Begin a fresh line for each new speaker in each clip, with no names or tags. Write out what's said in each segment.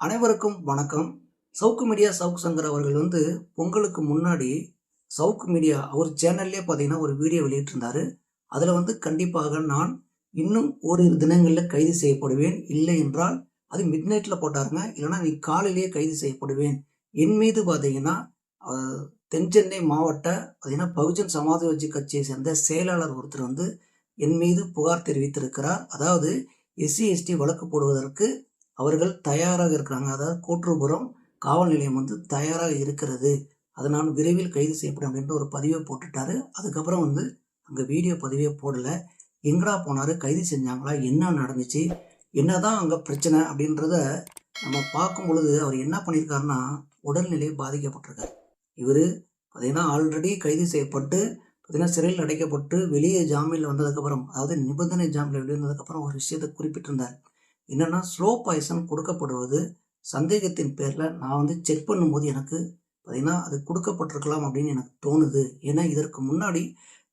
அனைவருக்கும் வணக்கம். சவுக்கு மீடியா சவுக்கு சங்கர் அவர்கள் பொங்கலுக்கு முன்னாடி சவுக்கு மீடியா அவர் சேனல்லே பார்த்தீங்கன்னா ஒரு வீடியோ வெளியிட்டிருந்தாரு. அதில் கண்டிப்பாக நான் இன்னும் ஓரிரு தினங்களில் கைது செய்யப்படுவேன், இல்லை என்றால் அது மிட் நைட்டில் போட்டாருங்க, இல்லைனா நீ காலையிலேயே கைது செய்யப்படுவேன். என் மீது பார்த்தீங்கன்னா தென்சென்னை மாவட்ட பார்த்தீங்கன்னா பகுஜன் சமாஜ்வாதி கட்சியை சேர்ந்த செயலாளர் ஒருத்தர் என் மீது புகார் தெரிவித்திருக்கிறார். அதாவது எஸ்சி எஸ்டி வழக்கு போடுவதற்கு அவர்கள் தயாராக இருக்கிறாங்க. அதாவது கோட்டூர்புரம் காவல் நிலையம் தயாராக இருக்கிறது, அதை நான் விரைவில் கைது செய்யப்படும் அப்படின்ற ஒரு பதிவை போட்டுட்டாரு. அதுக்கப்புறம் அங்கே வீடியோ பதிவே போடலை. எங்கடா போனார், கைது செஞ்சாங்களா, என்ன நடந்துச்சு, என்னதான் அங்கே பிரச்சனை அப்படின்றத நம்ம பார்க்கும் பொழுது அவர் என்ன பண்ணியிருக்காருன்னா உடல்நிலை பாதிக்கப்பட்டிருக்காரு. இவர் பார்த்தீங்கன்னா ஆல்ரெடி கைது செய்யப்பட்டு பார்த்தீங்கன்னா சிறையில் அடைக்கப்பட்டு வெளியே ஜாமீனில் வந்ததுக்கப்புறம், அதாவது நிபந்தனை ஜாமீனில் வெளியே வந்ததுக்கப்புறம் ஒரு விஷயத்தை குறிப்பிட்டிருந்தார். என்னென்னா ஸ்லோ பாய்சன் கொடுக்கப்படுவது சந்தேகத்தின் பேரில் நான் செக் பண்ணும்போது எனக்கு பார்த்திங்கன்னா அது கொடுக்கப்பட்டிருக்கலாம் அப்படின்னு எனக்கு தோணுது. ஏன்னா இதற்கு முன்னாடி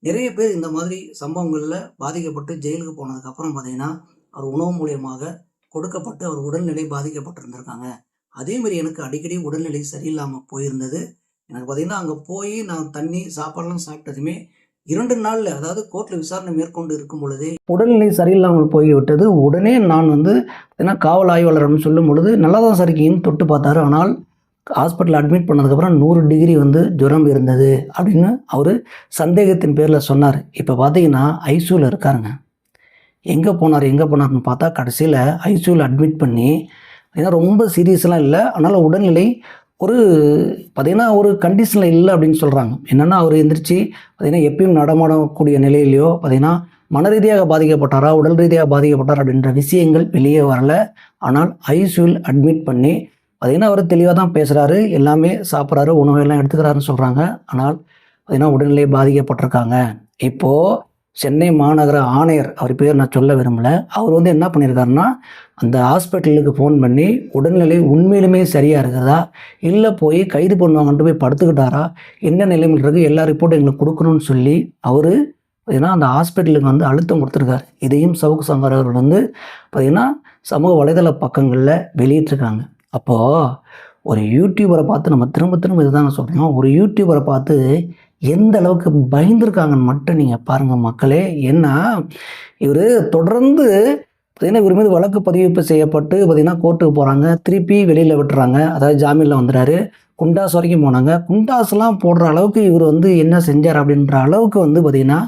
நிறைய பேர் இந்த மாதிரி சம்பவங்களில் பாதிக்கப்பட்டு ஜெயிலுக்கு போனதுக்கப்புறம் பார்த்திங்கன்னா அவர் உணவு மூலியமாக கொடுக்கப்பட்டு அவர் உடல்நிலை பாதிக்கப்பட்டிருந்திருக்காங்க. அதேமாதிரி எனக்கு அடிக்கடி உடல்நிலை சரியில்லாமல் போயிருந்தது. எனக்கு பார்த்திங்கன்னா அங்கே போய் நான் தண்ணி சாப்பாடெல்லாம் சாப்பிட்டதுமே 2 நாளில், அதாவது கோர்ட்டில் விசாரணை மேற்கொண்டு இருக்கும் பொழுதே உடல்நிலை சரியில்லாமல் போய்விட்டது. உடனே நான் ஏன்னா காவல் ஆய்வாளர் சொல்லும் பொழுது நல்லா தான் சரிக்கின்னு தொட்டு பார்த்தாரு. ஆனால் ஹாஸ்பிட்டலில் அட்மிட் பண்ணதுக்கப்புறம் 100 டிகிரி ஜுரம் இருந்தது அப்படின்னு அவர் சந்தேகத்தின் பேரில் சொன்னார். இப்போ பார்த்தீங்கன்னா ஐசியூவில் இருக்காருங்க. எங்கே போனார்னு பார்த்தா கடைசியில் ஐசியூவில் அட்மிட் பண்ணி, ஏன்னா ரொம்ப சீரியஸ்லாம் இல்லை, அதனால் உடல்நிலை பார்த்திங்கன்னா ஒரு கண்டிஷனில் இல்லை அப்படின்னு சொல்கிறாங்க. என்னென்னா அவர் எந்திரிச்சு பார்த்திங்கன்னா எப்பயும் நடமாடக்கூடிய நிலையிலையோ பார்த்திங்கன்னா மன ரீதியாக பாதிக்கப்பட்டாரா, உடல் ரீதியாக பாதிக்கப்பட்டாரா அப்படின்ற விஷயங்கள் வெளியே வரலை. ஆனால் ஐசியூவில் அட்மிட் பண்ணி பார்த்திங்கன்னா அவர் தெளிவாக தான் பேசுகிறாரு, எல்லாமே சாப்பிட்றாரு, உணவெல்லாம் எடுத்துக்கிறாருன்னு சொல்கிறாங்க. ஆனால் பார்த்திங்கன்னா உடல்நிலை பாதிக்கப்பட்டிருக்காங்க. இப்போது சென்னை மாநகர ஆணையர், அவர் பேர் நான் சொல்ல விரும்பலை, அவர் என்ன பண்ணியிருக்காருன்னா அந்த ஹாஸ்பிட்டலுக்கு ஃபோன் பண்ணி உடல்நிலை உண்மையிலுமே சரியாக இருக்கிறதா, இல்லை போய் கைது பண்ணுவாங்கன்ட்டு போய் படுத்துக்கிட்டாரா, என்ன நிலைமையில் இருக்குது, எல்லா ரிப்போர்ட்டும் எங்களுக்கு கொடுக்கணும்னு சொல்லி அவர் பார்த்திங்கன்னா அந்த ஹாஸ்பிட்டலுக்கு அழுத்தம் கொடுத்துருக்காரு. இதையும் சவுக்கு சங்கர் அவர்கள் பார்த்திங்கன்னா சமூக வலைதள பக்கங்களில் வெளியிட்டிருக்காங்க. அப்போது ஒரு யூடியூபரை பார்த்து நம்ம திரும்ப இதுதாங்க சொல்கிறோம், ஒரு யூடியூபரை பார்த்து எந்த அளவுக்கு பயந்துருக்காங்கன்னு மட்டும் நீங்கள் பாருங்கள் மக்களே. ஏன்னா இவர் தொடர்ந்து பார்த்திங்கன்னா இவர் மீது வழக்கு பதிவு செய்யப்பட்டு பார்த்திங்கன்னா கோர்ட்டுக்கு போகிறாங்க, திருப்பி வெளியில் விட்டுறாங்க, அதாவது ஜாமீனில் வந்துடுறாரு. குண்டாஸ் வரைக்கும் போனாங்க. குண்டாஸ்லாம் போடுற அளவுக்கு இவர் என்ன செஞ்சார் அப்படின்ற அளவுக்கு பார்த்திங்கன்னா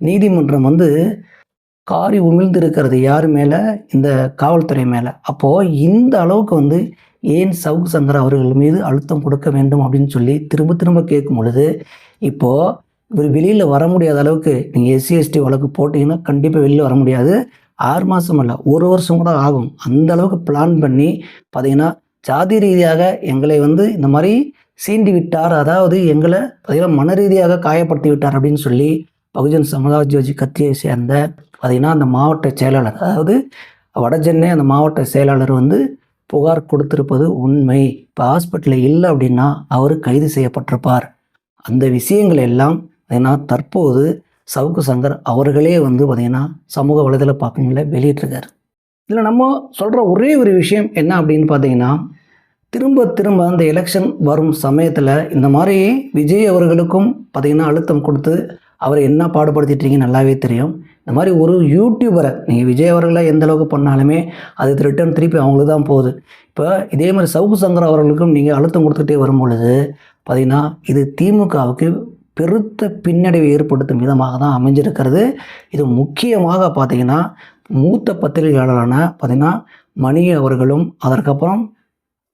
நீதிமன்றம் காரி உமிழ்ந்து இருக்கிறது யார் மேலே, இந்த காவல்துறை மேலே. அப்போது இந்த அளவுக்கு ஏன் சவுக்கு சங்கர் அவர்கள் மீது அழுத்தம் கொடுக்க வேண்டும் அப்படின்னு சொல்லி திரும்ப கேட்கும் பொழுது, இப்போது இவர் வெளியில் வர முடியாத அளவுக்கு நீங்கள் எஸ்சி எஸ்டி வழக்கு போட்டிங்கன்னா கண்டிப்பாக வெளியில் வர முடியாது. 6 மாதம் இல்லை, 1 வருஷம் கூட ஆகும். அந்த அளவுக்கு பிளான் பண்ணி பார்த்திங்கன்னா ஜாதி ரீதியாக எங்களை இந்த மாதிரி சீண்டி விட்டார், அதாவது எங்களை பார்த்திங்கன்னா மன ரீதியாக காயப்படுத்தி விட்டார் அப்படின்னு சொல்லி பகுஜன் சமாஜ்வாதி கட்சியை சேர்ந்த பார்த்திங்கன்னா அந்த மாவட்ட செயலாளர், அதாவது வடசென்னை அந்த மாவட்ட செயலாளர் புகார் கொடுத்திருப்பது உண்மை. இப்போ ஹாஸ்பிட்டலில் இல்லை அப்படின்னா அவர் கைது செய்யப்பட்டிருப்பார். அந்த விஷயங்கள் எல்லாம் பார்த்திங்கன்னா தற்போது சவுக்கு சங்கர் அவர்களே பார்த்திங்கன்னா சமூக வலைதள பக்கங்களில் வெளியிட்டிருக்காரு. இதில் நம்ம சொல்கிற ஒரே ஒரு விஷயம் என்ன அப்படின்னு பார்த்தீங்கன்னா, திரும்ப அந்த எலெக்ஷன் வரும் சமயத்தில் இந்த மாதிரி விஜய் அவர்களுக்கும் பார்த்திங்கன்னா அழுத்தம் கொடுத்து அவரை என்ன பாடுபடுத்திட்டீங்க நல்லாவே தெரியும். இந்த மாதிரி ஒரு யூடியூபரை நீங்கள் விஜய் அவர்களை எந்த அளவுக்கு பண்ணாலுமே அது ரிட்டர்ன் திருப்பி அவங்களுக்கு தான் போகுது. இப்போ இதே மாதிரி சவுக்கு சங்கர் அவர்களுக்கும் நீங்கள் அழுத்தம் கொடுத்துட்டே வரும் பொழுது பார்த்திங்கன்னா இது திமுகவுக்கு பெருத்த பின்னடைவை ஏற்படுத்தும் விதமாக தான் அமைஞ்சிருக்கிறது. இது முக்கியமாக பார்த்திங்கன்னா மூத்த பத்திரிகையாளரான பார்த்திங்கன்னா மணி அவர்களும், அதற்கப்புறம்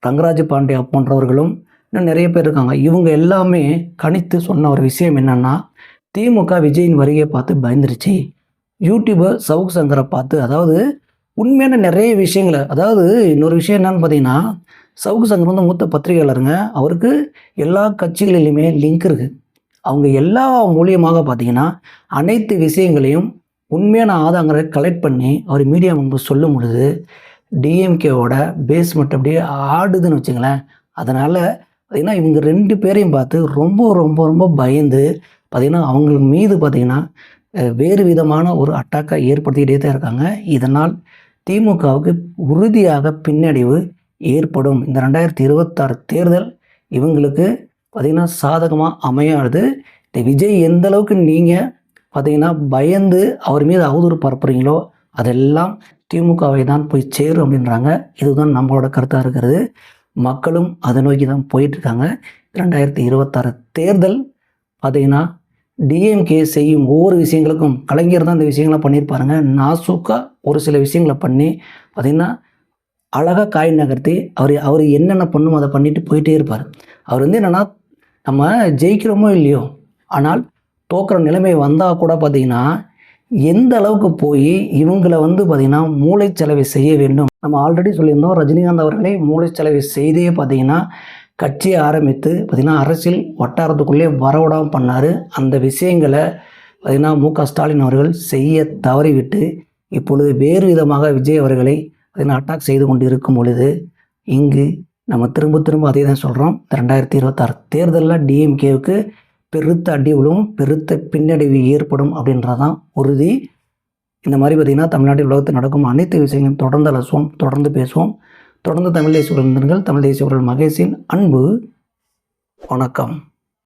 ரங்கராஜ் பாண்டியா போன்றவர்களும் இன்னும் நிறைய பேர் இருக்காங்க. இவங்க எல்லாமே கணித்து சொன்ன ஒரு விஷயம் என்னென்னா, திமுக விஜயின் வருகையை பார்த்து பயந்துருச்சு, யூடியூபர் சவுக்கு சங்கரை பார்த்து, அதாவது உண்மையான நிறைய விஷயங்களை, அதாவது இன்னொரு விஷயம் என்னன்னு பார்த்தீங்கன்னா, சவுக்கு சங்கர் மூத்த பத்திரிகையாளருங்க, அவருக்கு எல்லா கட்சிகளிலுமே லிங்க் இருக்குது. அவங்க எல்லா மூலியமாக பார்த்திங்கன்னா அனைத்து விஷயங்களையும் உண்மையான ஆதாரங்களை கலெக்ட் பண்ணி அவர் மீடியா முன்பு சொல்லும் பொழுது டிஎம்கேவோட பேஸ்மெண்ட் அப்படியே ஆடுதுன்னு வச்சுங்களேன். அதனால் பார்த்திங்கன்னா இவங்க 2 பேரையும் பார்த்து ரொம்ப பயந்து பார்த்திங்கன்னா அவங்க மீது பார்த்திங்கன்னா வேறு விதமான ஒரு அட்டாக்கை ஏற்படுத்திக்கிட்டே தான் இருக்காங்க. இதனால் திமுகவுக்கு உறுதியாக பின்னடைவு ஏற்படும். இந்த 2026 தேர்தல் இவங்களுக்கு பார்த்திங்கன்னா சாதகமாக அமையாது. இந்த விஜய் எந்த அளவுக்கு நீங்கள் பார்த்திங்கன்னா பயந்து அவர் மீது அவதூறு பரப்புறீங்களோ அதெல்லாம் திமுகவை தான் போய் சேரும் அப்படின்றாங்க. இதுதான் நம்மளோட கருத்தாக இருக்கிறது. மக்களும் அதை நோக்கி தான் போயிட்டுருக்காங்க. 2026 தேர்தல் பார்த்திங்கன்னா டிஎம்கே செய்யும் ஒவ்வொரு விஷயங்களுக்கும் கலைஞர் தான் இந்த விஷயங்கள்லாம் பண்ணியிருப்பாருங்க. நாசூக்கா ஒரு சில விஷயங்களை பண்ணி பார்த்திங்கன்னா அழகாக காய் நகர்த்தி அவர் என்னென்ன பண்ணுமோ அதை பண்ணிட்டு போயிட்டே இருப்பார். அவர் வந்து என்னென்னா நம்ம ஜெயிக்கிறோமோ இல்லையோ, ஆனால் தோக்குற நிலைமை வந்தால் கூட பார்த்திங்கன்னா எந்த அளவுக்கு போய் இவங்களை வந்து பார்த்திங்கன்னா மூளைச்சலவை செய்ய வேண்டும். நம்ம ஆல்ரெடி சொல்லியிருந்தோம், ரஜினிகாந்த் அவர்களை மூளைச்சலவை செய்தே பார்த்திங்கன்னா கட்சியை ஆரம்பித்து பார்த்திங்கன்னா அரசியல் வட்டாரத்துக்குள்ளே வரவிடாமல் பண்ணார். அந்த விஷயங்களை பார்த்திங்கன்னா மு.க. ஸ்டாலின் அவர்கள் செய்ய தவறிவிட்டு இப்பொழுது வேறு விதமாக விஜய் அவர்களை பார்த்திங்கன்னா அட்டாக் செய்து கொண்டு இருக்கும் பொழுது இங்கு நம்ம திரும்ப அதே தான் சொல்கிறோம். 2026 தேர்தலில் டிஎம்கேவுக்கு பெருத்த அடி விழும், பெருத்த பின்னடைவு ஏற்படும் அப்படின்றதான் உறுதி. இந்த மாதிரி பார்த்திங்கன்னா தமிழ்நாட்டில் உலகத்தில் நடக்கும் அனைத்து விஷயங்களையும் தொடர்ந்து அலசுவோம், தொடர்ந்து பேசுவோம். தொடர்ந்து தமிழ் தேசிய உறவினர்கள், தமிழ் தேசிய உறவு மகேஷின் அன்பு வணக்கம்.